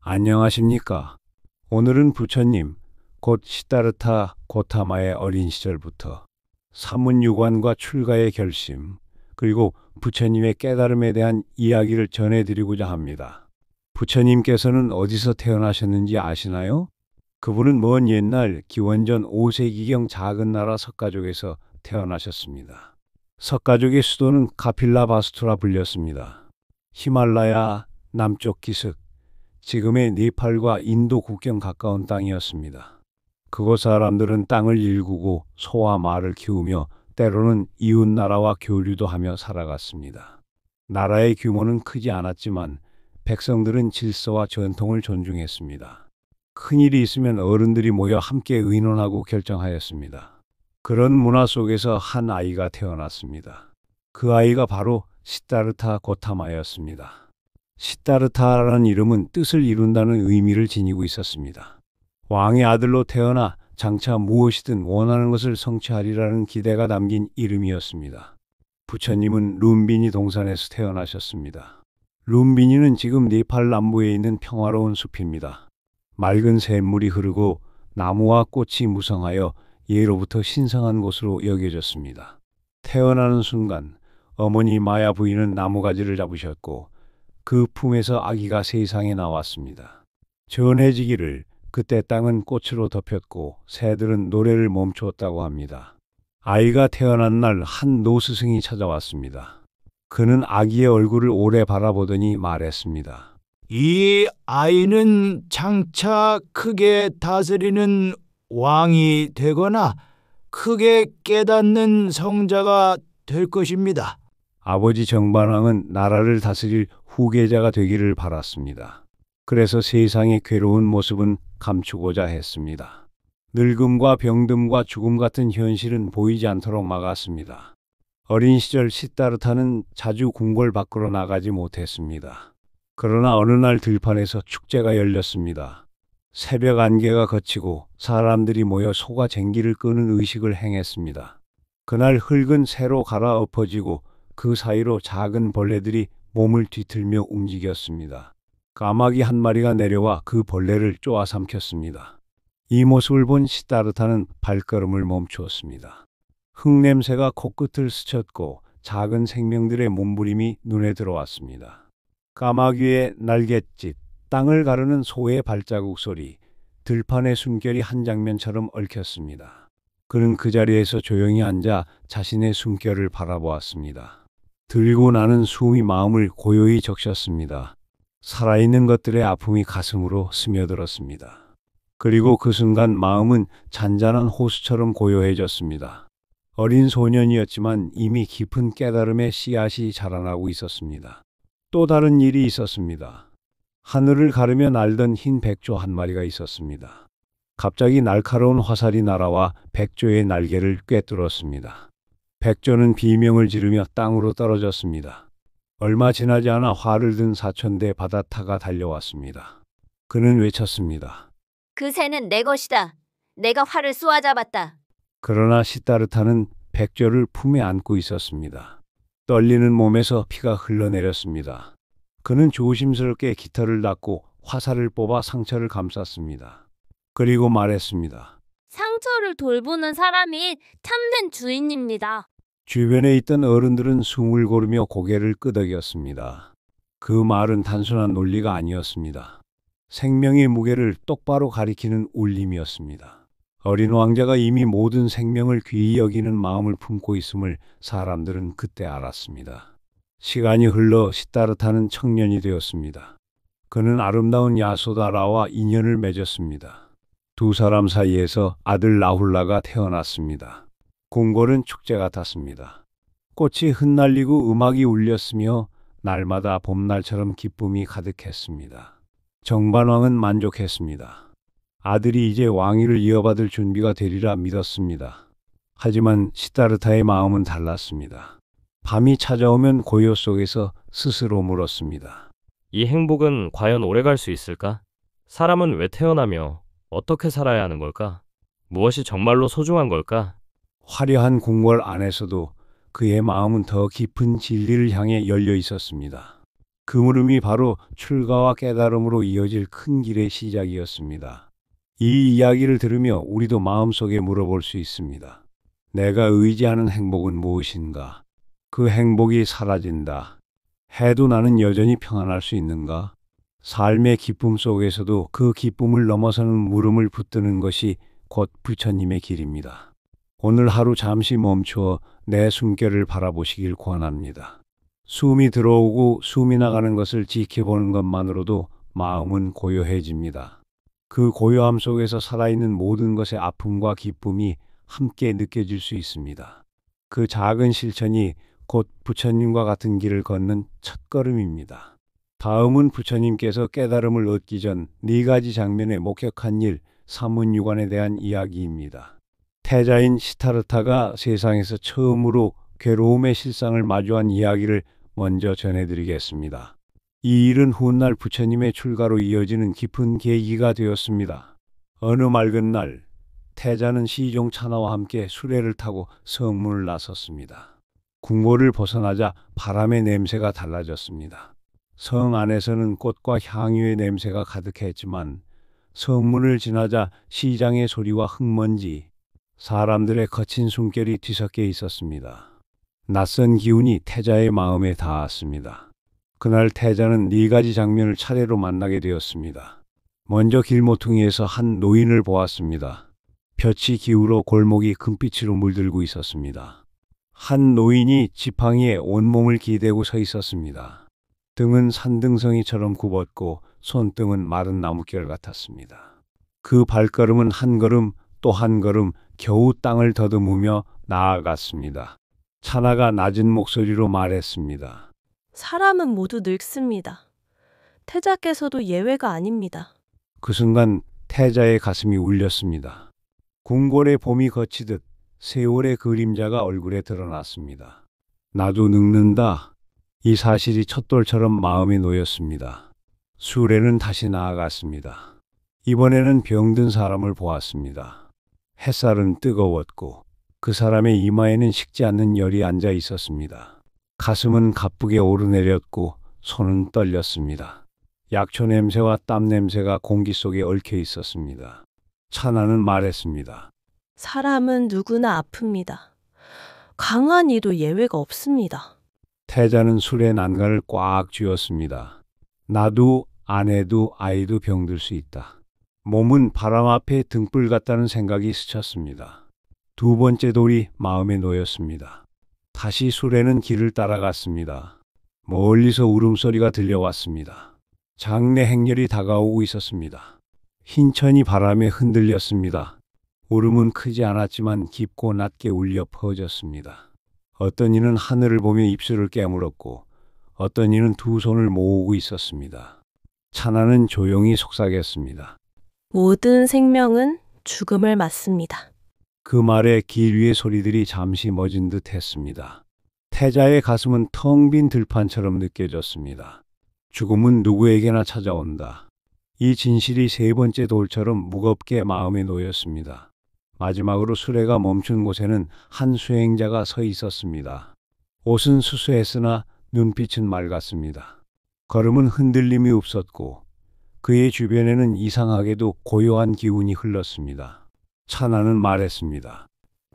안녕하십니까. 오늘은 부처님, 곧 시다르타 고타마의 어린 시절부터 사문유관과 출가의 결심, 그리고 부처님의 깨달음에 대한 이야기를 전해드리고자 합니다. 부처님께서는 어디서 태어나셨는지 아시나요? 그분은 먼 옛날 기원전 5세기경 작은 나라 석가족에서 태어나셨습니다. 석가족의 수도는 카필라바스투라 불렸습니다. 히말라야 남쪽 기슭, 지금의 네팔과 인도 국경 가까운 땅이었습니다. 그곳 사람들은 땅을 일구고 소와 말을 키우며 때로는 이웃 나라와 교류도 하며 살아갔습니다. 나라의 규모는 크지 않았지만 백성들은 질서와 전통을 존중했습니다. 큰일이 있으면 어른들이 모여 함께 의논하고 결정하였습니다. 그런 문화 속에서 한 아이가 태어났습니다. 그 아이가 바로 시다르타 고타마였습니다. 시다르타라는 이름은 뜻을 이룬다는 의미를 지니고 있었습니다. 왕의 아들로 태어나 장차 무엇이든 원하는 것을 성취하리라는 기대가 담긴 이름이었습니다. 부처님은 룸비니 동산에서 태어나셨습니다. 룸비니는 지금 네팔 남부에 있는 평화로운 숲입니다. 맑은 샘물이 흐르고 나무와 꽃이 무성하여 예로부터 신성한 곳으로 여겨졌습니다. 태어나는 순간 어머니 마야 부인은 나무가지를 잡으셨고 그 품에서 아기가 세상에 나왔습니다. 전해지기를 그때 땅은 꽃으로 덮였고 새들은 노래를 멈추었다고 합니다. 아이가 태어난 날 한 노스승이 찾아왔습니다. 그는 아기의 얼굴을 오래 바라보더니 말했습니다. 이 아이는 장차 크게 다스리는 왕이 되거나 크게 깨닫는 성자가 될 것입니다. 아버지 정반왕은 나라를 다스릴 후계자가 되기를 바랐습니다. 그래서 세상의 괴로운 모습은 감추고자 했습니다. 늙음과 병듦과 죽음 같은 현실은 보이지 않도록 막았습니다. 어린 시절 시다르타는 자주 궁궐 밖으로 나가지 못했습니다. 그러나 어느 날 들판에서 축제가 열렸습니다. 새벽 안개가 걷히고 사람들이 모여 소가 쟁기를 끄는 의식을 행했습니다. 그날 흙은 새로 갈아엎어지고 그 사이로 작은 벌레들이 몸을 뒤틀며 움직였습니다. 까마귀 한 마리가 내려와 그 벌레를 쪼아 삼켰습니다. 이 모습을 본 시다르타는 발걸음을 멈추었습니다. 흙냄새가 코끝을 스쳤고 작은 생명들의 몸부림이 눈에 들어왔습니다. 까마귀의 날갯짓, 땅을 가르는 소의 발자국 소리, 들판의 숨결이 한 장면처럼 얽혔습니다. 그는 그 자리에서 조용히 앉아 자신의 숨결을 바라보았습니다. 들고 나는 숨이 마음을 고요히 적셨습니다. 살아있는 것들의 아픔이 가슴으로 스며들었습니다. 그리고 그 순간 마음은 잔잔한 호수처럼 고요해졌습니다. 어린 소년이었지만 이미 깊은 깨달음의 씨앗이 자라나고 있었습니다. 또 다른 일이 있었습니다. 하늘을 가르며 날던 흰 백조 한 마리가 있었습니다. 갑자기 날카로운 화살이 날아와 백조의 날개를 꿰뚫었습니다. 백조는 비명을 지르며 땅으로 떨어졌습니다. 얼마 지나지 않아 활을 든 사천대 바다타가 달려왔습니다. 그는 외쳤습니다. 그 새는 내 것이다. 내가 활을 쏘아잡았다. 그러나 시다르타는 백조를 품에 안고 있었습니다. 떨리는 몸에서 피가 흘러내렸습니다. 그는 조심스럽게 깃털을 닫고 화살을 뽑아 상처를 감쌌습니다. 그리고 말했습니다. 상처를 돌보는 사람이 참된 주인입니다. 주변에 있던 어른들은 숨을 고르며 고개를 끄덕였습니다. 그 말은 단순한 논리가 아니었습니다. 생명의 무게를 똑바로 가리키는 울림이었습니다. 어린 왕자가 이미 모든 생명을 귀히 여기는 마음을 품고 있음을 사람들은 그때 알았습니다. 시간이 흘러 시다르타는 청년이 되었습니다. 그는 아름다운 야소다라와 인연을 맺었습니다. 두 사람 사이에서 아들 라훌라가 태어났습니다. 궁궐은 축제 같았습니다. 꽃이 흩날리고 음악이 울렸으며 날마다 봄날처럼 기쁨이 가득했습니다. 정반왕은 만족했습니다. 아들이 이제 왕위를 이어받을 준비가 되리라 믿었습니다. 하지만 시다르타의 마음은 달랐습니다. 밤이 찾아오면 고요 속에서 스스로 물었습니다. 이 행복은 과연 오래갈 수 있을까? 사람은 왜 태어나며 어떻게 살아야 하는 걸까? 무엇이 정말로 소중한 걸까? 화려한 궁궐 안에서도 그의 마음은 더 깊은 진리를 향해 열려 있었습니다. 그 물음이 바로 출가와 깨달음으로 이어질 큰 길의 시작이었습니다. 이 이야기를 들으며 우리도 마음속에 물어볼 수 있습니다. 내가 의지하는 행복은 무엇인가? 그 행복이 사라진다 해도 나는 여전히 평안할 수 있는가? 삶의 기쁨 속에서도 그 기쁨을 넘어서는 물음을 붙드는 것이 곧 부처님의 길입니다. 오늘 하루 잠시 멈추어 내 숨결을 바라보시길 권합니다. 숨이 들어오고 숨이 나가는 것을 지켜보는 것만으로도 마음은 고요해집니다. 그 고요함 속에서 살아있는 모든 것의 아픔과 기쁨이 함께 느껴질 수 있습니다. 그 작은 실천이 곧 부처님과 같은 길을 걷는 첫걸음입니다. 다음은 부처님께서 깨달음을 얻기 전 4가지 장면에 목격한 일, 사문유관에 대한 이야기입니다. 태자인 시타르타가 세상에서 처음으로 괴로움의 실상을 마주한 이야기를 먼저 전해드리겠습니다. 이 일은 훗날 부처님의 출가로 이어지는 깊은 계기가 되었습니다. 어느 맑은 날, 태자는 시종 차나와 함께 수레를 타고 성문을 나섰습니다. 궁궐을 벗어나자 바람의 냄새가 달라졌습니다. 성 안에서는 꽃과 향유의 냄새가 가득했지만 성문을 지나자 시장의 소리와 흙먼지, 사람들의 거친 숨결이 뒤섞여 있었습니다. 낯선 기운이 태자의 마음에 닿았습니다. 그날 태자는 4가지 장면을 차례로 만나게 되었습니다. 먼저 길모퉁이에서 한 노인을 보았습니다. 볕이 기울어 골목이 금빛으로 물들고 있었습니다. 한 노인이 지팡이에 온몸을 기대고 서 있었습니다. 등은 산등성이처럼 굽었고 손등은 마른 나뭇결 같았습니다. 그 발걸음은 한 걸음 또 한 걸음 겨우 땅을 더듬으며 나아갔습니다. 차나가 낮은 목소리로 말했습니다. 사람은 모두 늙습니다. 태자께서도 예외가 아닙니다. 그 순간 태자의 가슴이 울렸습니다. 궁궐의 봄이 거치듯 세월의 그림자가 얼굴에 드러났습니다. 나도 늙는다. 이 사실이 촛돌처럼 마음에 놓였습니다. 수레는 다시 나아갔습니다. 이번에는 병든 사람을 보았습니다. 햇살은 뜨거웠고 그 사람의 이마에는 식지 않는 열이 앉아 있었습니다. 가슴은 가쁘게 오르내렸고 손은 떨렸습니다. 약초 냄새와 땀 냄새가 공기 속에 얽혀 있었습니다. 차나는 말했습니다. 사람은 누구나 아픕니다. 강한 이도 예외가 없습니다. 태자는 술의 난간을 꽉 쥐었습니다. 나도 아내도 아이도 병들 수 있다. 몸은 바람 앞에 등불 같다는 생각이 스쳤습니다. 2번째 돌이 마음에 놓였습니다. 다시 수레는 길을 따라갔습니다. 멀리서 울음소리가 들려왔습니다. 장래 행렬이 다가오고 있었습니다. 흰천이 바람에 흔들렸습니다. 울음은 크지 않았지만 깊고 낮게 울려 퍼졌습니다. 어떤 이는 하늘을 보며 입술을 깨물었고 어떤 이는 2 손을 모으고 있었습니다. 차나는 조용히 속삭였습니다. 모든 생명은 죽음을 맞습니다. 그 말에 길 위의 소리들이 잠시 멎은 듯 했습니다. 태자의 가슴은 텅 빈 들판처럼 느껴졌습니다. 죽음은 누구에게나 찾아온다. 이 진실이 3번째 돌처럼 무겁게 마음에 놓였습니다. 마지막으로 수레가 멈춘 곳에는 한 수행자가 서 있었습니다. 옷은 수수했으나 눈빛은 맑았습니다. 걸음은 흔들림이 없었고 그의 주변에는 이상하게도 고요한 기운이 흘렀습니다. 차나는 말했습니다.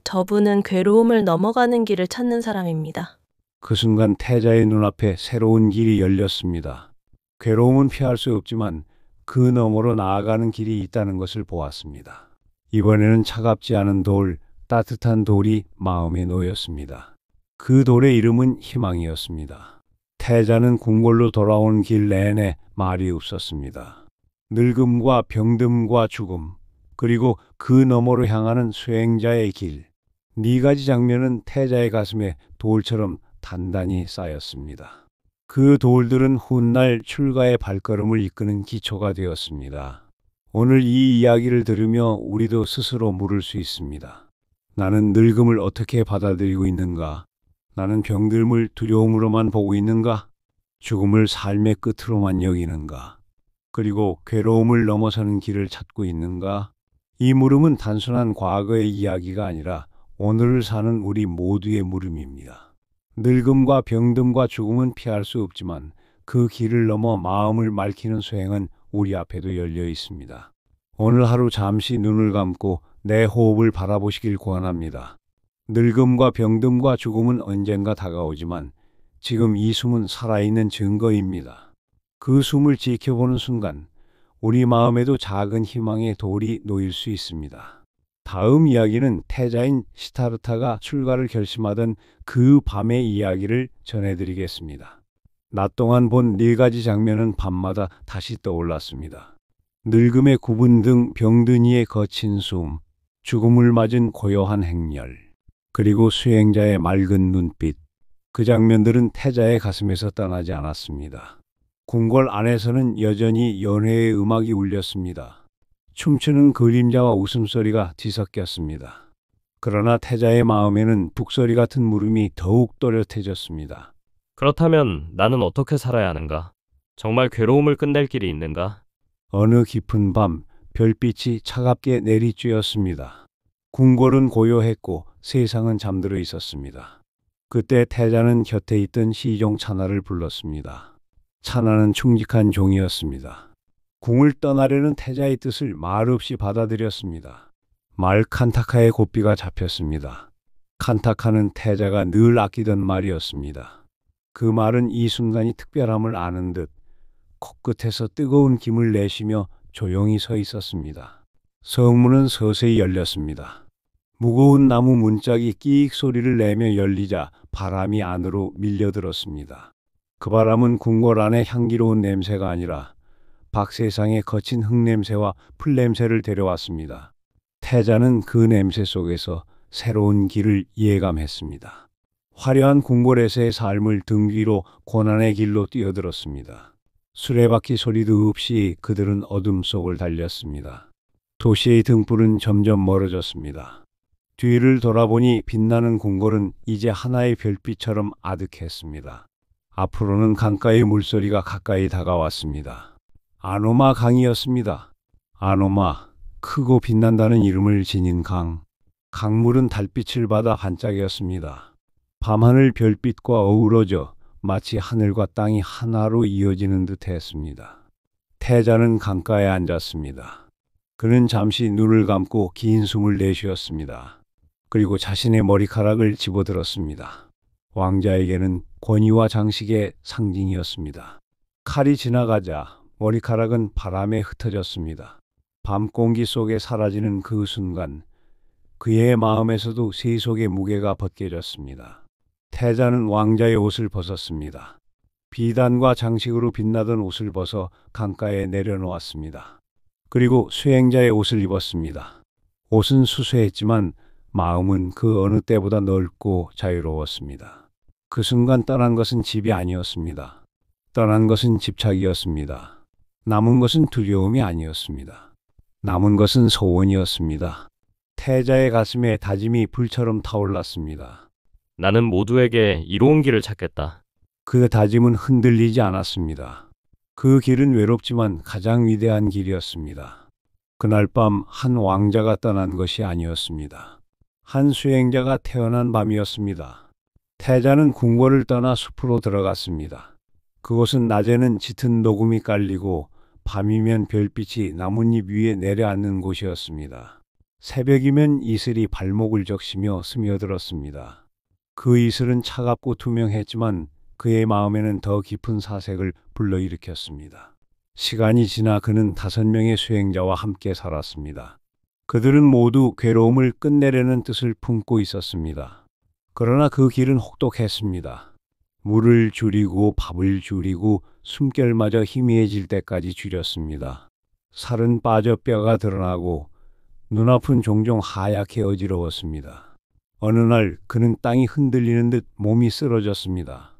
저분은 괴로움을 넘어가는 길을 찾는 사람입니다. 그 순간 태자의 눈앞에 새로운 길이 열렸습니다. 괴로움은 피할 수 없지만 그 너머로 나아가는 길이 있다는 것을 보았습니다. 이번에는 차갑지 않은 돌, 따뜻한 돌이 마음에 놓였습니다. 그 돌의 이름은 희망이었습니다. 태자는 궁궐로 돌아온 길 내내 말이 없었습니다. 늙음과 병듦과 죽음, 그리고 그 너머로 향하는 수행자의 길. 4가지 장면은 태자의 가슴에 돌처럼 단단히 쌓였습니다. 그 돌들은 훗날 출가의 발걸음을 이끄는 기초가 되었습니다. 오늘 이 이야기를 들으며 우리도 스스로 물을 수 있습니다. 나는 늙음을 어떻게 받아들이고 있는가? 나는 병듦을 두려움으로만 보고 있는가? 죽음을 삶의 끝으로만 여기는가? 그리고 괴로움을 넘어서는 길을 찾고 있는가? 이 물음은 단순한 과거의 이야기가 아니라 오늘을 사는 우리 모두의 물음입니다. 늙음과 병듦과 죽음은 피할 수 없지만 그 길을 넘어 마음을 맑히는 수행은 우리 앞에도 열려 있습니다. 오늘 하루 잠시 눈을 감고 내 호흡을 바라보시길 권합니다. 늙음과 병듦과 죽음은 언젠가 다가오지만 지금 이 숨은 살아있는 증거입니다. 그 숨을 지켜보는 순간 우리 마음에도 작은 희망의 돌이 놓일 수 있습니다. 다음 이야기는 태자인 시타르타가 출가를 결심하던 그 밤의 이야기를 전해드리겠습니다. 낮 동안 본 4가지 장면은 밤마다 다시 떠올랐습니다. 늙음의 구분 등 병든 이의 거친 숨, 죽음을 맞은 고요한 행렬, 그리고 수행자의 맑은 눈빛. 그 장면들은 태자의 가슴에서 떠나지 않았습니다. 궁궐 안에서는 여전히 연회의 음악이 울렸습니다. 춤추는 그림자와 웃음소리가 뒤섞였습니다. 그러나 태자의 마음에는 북소리 같은 물음이 더욱 또렷해졌습니다. 그렇다면 나는 어떻게 살아야 하는가? 정말 괴로움을 끝낼 길이 있는가? 어느 깊은 밤 별빛이 차갑게 내리쬐었습니다. 궁궐은 고요했고 세상은 잠들어 있었습니다. 그때 태자는 곁에 있던 시종 차나를 불렀습니다. 차나는 충직한 종이었습니다. 궁을 떠나려는 태자의 뜻을 말없이 받아들였습니다. 말 칸타카의 고삐가 잡혔습니다. 칸타카는 태자가 늘 아끼던 말이었습니다. 그 말은 이 순간이 특별함을 아는 듯 코끝에서 뜨거운 김을 내쉬며 조용히 서 있었습니다. 성문은 서서히 열렸습니다. 무거운 나무 문짝이 끼익 소리를 내며 열리자 바람이 안으로 밀려들었습니다. 그 바람은 궁궐 안에 향기로운 냄새가 아니라 밖세상의 거친 흙냄새와 풀냄새를 데려왔습니다. 태자는 그 냄새 속에서 새로운 길을 예감했습니다. 화려한 궁궐에서의 삶을 등 뒤로 고난의 길로 뛰어들었습니다. 수레바퀴 소리도 없이 그들은 어둠 속을 달렸습니다. 도시의 등불은 점점 멀어졌습니다. 뒤를 돌아보니 빛나는 궁궐은 이제 하나의 별빛처럼 아득했습니다. 앞으로는 강가의 물소리가 가까이 다가왔습니다. 아노마 강이었습니다. 아노마, 크고 빛난다는 이름을 지닌 강. 강물은 달빛을 받아 반짝였습니다. 밤하늘 별빛과 어우러져 마치 하늘과 땅이 하나로 이어지는 듯 했습니다. 태자는 강가에 앉았습니다. 그는 잠시 눈을 감고 긴 숨을 내쉬었습니다. 그리고 자신의 머리카락을 집어들었습니다. 왕자에게는 권위와 장식의 상징이었습니다. 칼이 지나가자 머리카락은 바람에 흩어졌습니다. 밤 공기 속에 사라지는 그 순간 그의 마음에서도 세속의 무게가 벗겨졌습니다. 태자는 왕자의 옷을 벗었습니다. 비단과 장식으로 빛나던 옷을 벗어 강가에 내려놓았습니다. 그리고 수행자의 옷을 입었습니다. 옷은 수수했지만 마음은 그 어느 때보다 넓고 자유로웠습니다. 그 순간 떠난 것은 집이 아니었습니다. 떠난 것은 집착이었습니다. 남은 것은 두려움이 아니었습니다. 남은 것은 소원이었습니다. 태자의 가슴에 다짐이 불처럼 타올랐습니다. 나는 모두에게 이로운 길을 찾겠다. 그 다짐은 흔들리지 않았습니다. 그 길은 외롭지만 가장 위대한 길이었습니다. 그날 밤 한 왕자가 떠난 것이 아니었습니다. 한 수행자가 태어난 밤이었습니다. 태자는 궁궐을 떠나 숲으로 들어갔습니다. 그곳은 낮에는 짙은 녹음이 깔리고 밤이면 별빛이 나뭇잎 위에 내려앉는 곳이었습니다. 새벽이면 이슬이 발목을 적시며 스며들었습니다. 그 이슬은 차갑고 투명했지만 그의 마음에는 더 깊은 사색을 불러일으켰습니다. 시간이 지나 그는 5명의 수행자와 함께 살았습니다. 그들은 모두 괴로움을 끝내려는 뜻을 품고 있었습니다. 그러나 그 길은 혹독했습니다. 물을 줄이고 밥을 줄이고 숨결마저 희미해질 때까지 줄였습니다. 살은 빠져 뼈가 드러나고 눈앞은 종종 하얗게 어지러웠습니다. 어느 날 그는 땅이 흔들리는 듯 몸이 쓰러졌습니다.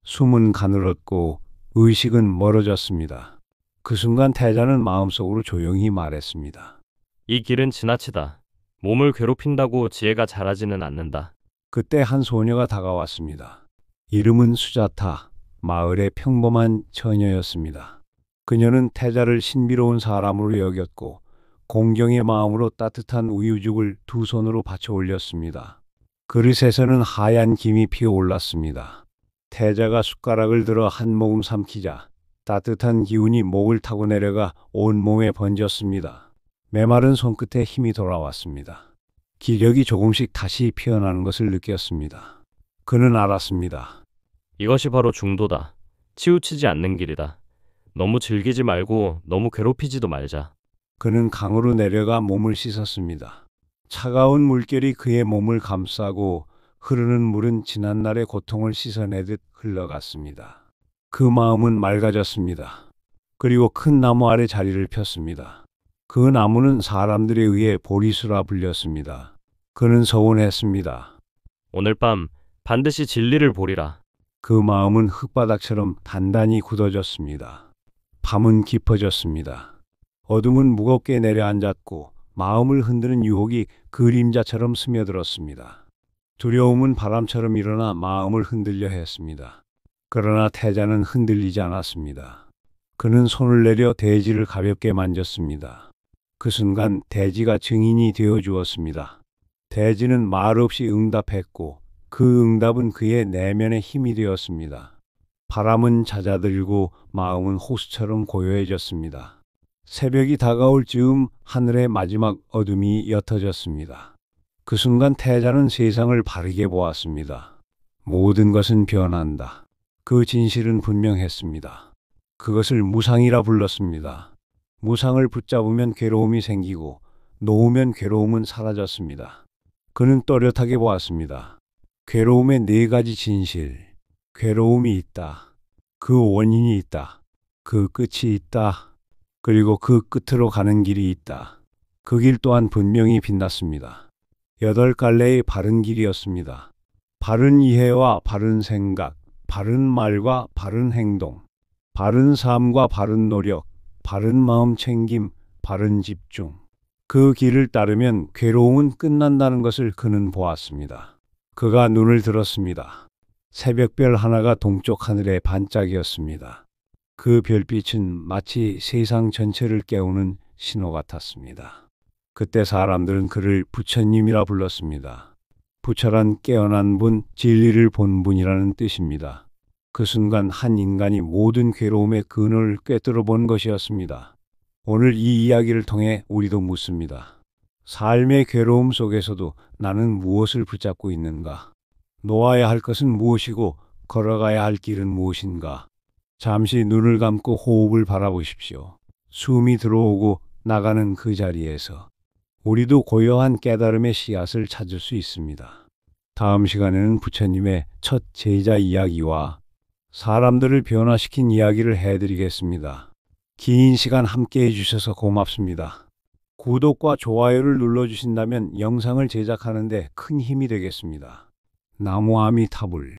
숨은 가늘었고 의식은 멀어졌습니다. 그 순간 태자는 마음속으로 조용히 말했습니다. 이 길은 지나치다. 몸을 괴롭힌다고 지혜가 자라지는 않는다. 그때 한 소녀가 다가왔습니다. 이름은 수자타, 마을의 평범한 처녀였습니다. 그녀는 태자를 신비로운 사람으로 여겼고 공경의 마음으로 따뜻한 우유죽을 2손으로 받쳐 올렸습니다. 그릇에서는 하얀 김이 피어올랐습니다. 태자가 숟가락을 들어 한 모금 삼키자 따뜻한 기운이 목을 타고 내려가 온 몸에 번졌습니다. 메마른 손끝에 힘이 돌아왔습니다. 기력이 조금씩 다시 피어나는 것을 느꼈습니다. 그는 알았습니다. 이것이 바로 중도다. 치우치지 않는 길이다. 너무 즐기지 말고 너무 괴롭히지도 말자. 그는 강으로 내려가 몸을 씻었습니다. 차가운 물결이 그의 몸을 감싸고 흐르는 물은 지난날의 고통을 씻어내듯 흘러갔습니다. 그 마음은 맑아졌습니다. 그리고 큰 나무 아래 자리를 폈습니다. 그 나무는 사람들에 의해 보리수라 불렸습니다. 그는 서운했습니다. 오늘 밤 반드시 진리를 보리라. 그 마음은 흙바닥처럼 단단히 굳어졌습니다. 밤은 깊어졌습니다. 어둠은 무겁게 내려앉았고 마음을 흔드는 유혹이 그림자처럼 스며들었습니다. 두려움은 바람처럼 일어나 마음을 흔들려 했습니다. 그러나 태자는 흔들리지 않았습니다. 그는 손을 내려 대지를 가볍게 만졌습니다. 그 순간 대지가 증인이 되어 주었습니다. 대지는 말 없이 응답했고 그 응답은 그의 내면의 힘이 되었습니다. 바람은 잦아들고 마음은 호수처럼 고요해졌습니다. 새벽이 다가올 즈음 하늘의 마지막 어둠이 옅어졌습니다. 그 순간 태자는 세상을 바르게 보았습니다. 모든 것은 변한다. 그 진실은 분명했습니다. 그것을 무상이라 불렀습니다. 무상을 붙잡으면 괴로움이 생기고 놓으면 괴로움은 사라졌습니다. 그는 또렷하게 보았습니다. 괴로움의 네 가지 진실. 괴로움이 있다. 그 원인이 있다. 그 끝이 있다. 그리고 그 끝으로 가는 길이 있다. 그 길 또한 분명히 빛났습니다. 8갈래의 바른 길이었습니다. 바른 이해와 바른 생각, 바른 말과 바른 행동, 바른 삶과 바른 노력, 바른 마음 챙김, 바른 집중. 그 길을 따르면 괴로움은 끝난다는 것을 그는 보았습니다. 그가 눈을 들었습니다. 새벽별 하나가 동쪽 하늘의 반짝이었습니다. 그 별빛은 마치 세상 전체를 깨우는 신호 같았습니다. 그때 사람들은 그를 부처님이라 불렀습니다. 부처란 깨어난 분, 진리를 본 분이라는 뜻입니다. 그 순간 한 인간이 모든 괴로움의 근원을 꿰뚫어 본 것이었습니다. 오늘 이 이야기를 통해 우리도 묻습니다. 삶의 괴로움 속에서도 나는 무엇을 붙잡고 있는가? 놓아야 할 것은 무엇이고 걸어가야 할 길은 무엇인가? 잠시 눈을 감고 호흡을 바라보십시오. 숨이 들어오고 나가는 그 자리에서 우리도 고요한 깨달음의 씨앗을 찾을 수 있습니다. 다음 시간에는 부처님의 첫 제자 이야기와 사람들을 변화시킨 이야기를 해드리겠습니다. 긴 시간 함께 해주셔서 고맙습니다. 구독과 좋아요를 눌러주신다면 영상을 제작하는 데 큰 힘이 되겠습니다. 나무 아미타불.